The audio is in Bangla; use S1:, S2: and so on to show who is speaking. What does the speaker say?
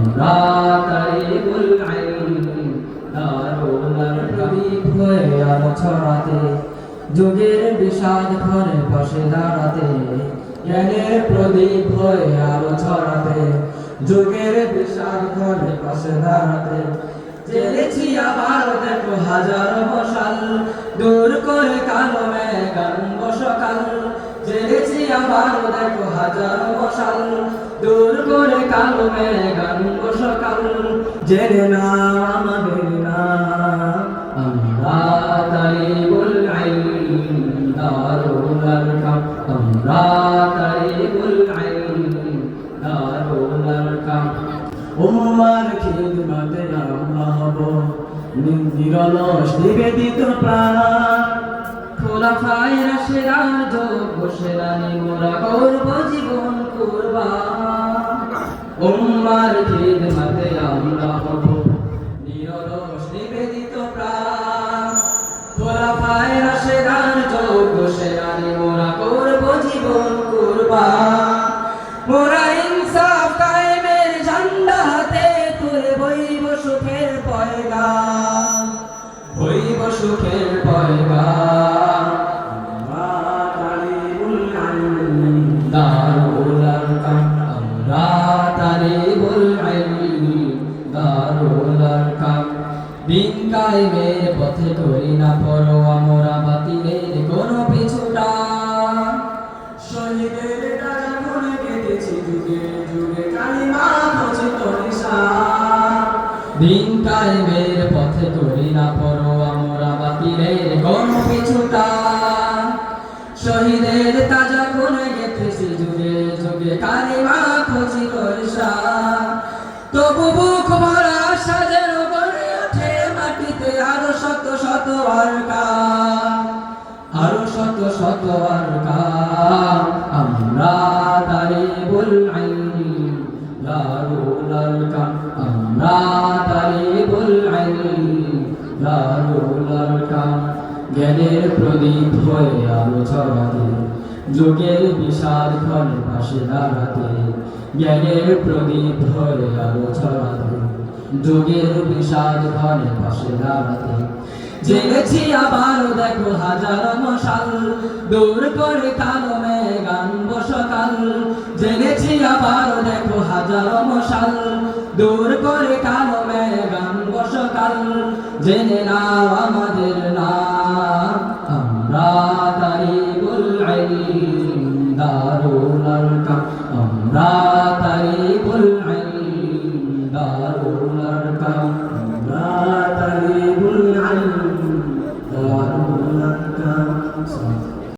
S1: আমরা তারিকুল ইলম দারুল প্রদীপ হয়ে আলো ছড়াতে যুগের বিষাদ ঘরে পাশে দাঁড়াতে জ্ঞানের প্রদীপ হয়ে আলো ছড়াতে যুগের বিষাদ ঘরে পাশে দাঁড়াতে জেলেছি আবার দেখো হাজার মশাল দূর করে কালো মেঘান সকাল জেলেছি আবার দেখো হাজার মশাল দূর করে কালো মেঘান সকাল জেনে না আমাদের নাম আমরা তারিকুল ইলম দারুল আরকাম আমরা তারিকুল ইলম দারুল আরকাম উম্মার খিদমতে আমরা হব নিরলস নিবেদিত প্রাণ খোলাফায়ে রাশিদার যোগ্য সেনানি মোরা করব জীবন কুরবান উম্মার খিদমতে আমরা হব নিরলস নিবেদিত প্রাণ খোলাফায়ে রাশিদার যোগ্য সেনানি মোরা করব জীবন কুরবান মোরা ইনসাফ কায়েমের ঝান্ডা হাতে তুলে বইব সুখের পয়গাম হইব সুখের পয়গাম আমরা তারিকুল ইলম দারুল আরকাম আমরা তারিকুল ইলম দারুল আরকাম দিন কায়েমের পথে করি না পরোয়া মোরা বাতিলের কোনো পিছুটা শহীদের ডানা মনে গেঁথেছি যুগে যুগে কালিমা খচিত নিশান দিন কায়েমের পথে করি না পরোয়া মোরা বাতিলের কোনো পিছুটা শহীদের তাজা খুনে গেঁথেছি যুগে যুগে কালিমা খচিত নিশান তবু বুক ভরা সাজের গড়ে ওঠে মাটিতে আরো শত শত আরকাম আরো শত শত আরকাম আমরা তারিকুল ইলম দারুল আরকাম আমরা তারিকুল ইলম দারুল আরকাম জ্ঞানের প্রদীপ হয়ে আলো ছড়াতে যুগের বিষাদ ঘরে পাশে দাঁড়াতে জ্ঞানের প্রদীপ হয়ে আলো ছড়াতে যুগের বিষাদ ঘরে পাশে দাঁড়াতে জেনেছি আবার দেখো হাজার মশাল দূর করে কালো মেঘান সকাল জেনেছি আবার দেখো হাজার মশাল দূর করে কালো মেঘান সকাল জেনে নাও আমাদের নাম আমরা তারিকুল ইলম দারুল আরকাম আমরা তারিকুল ইলম দারুল আরকাম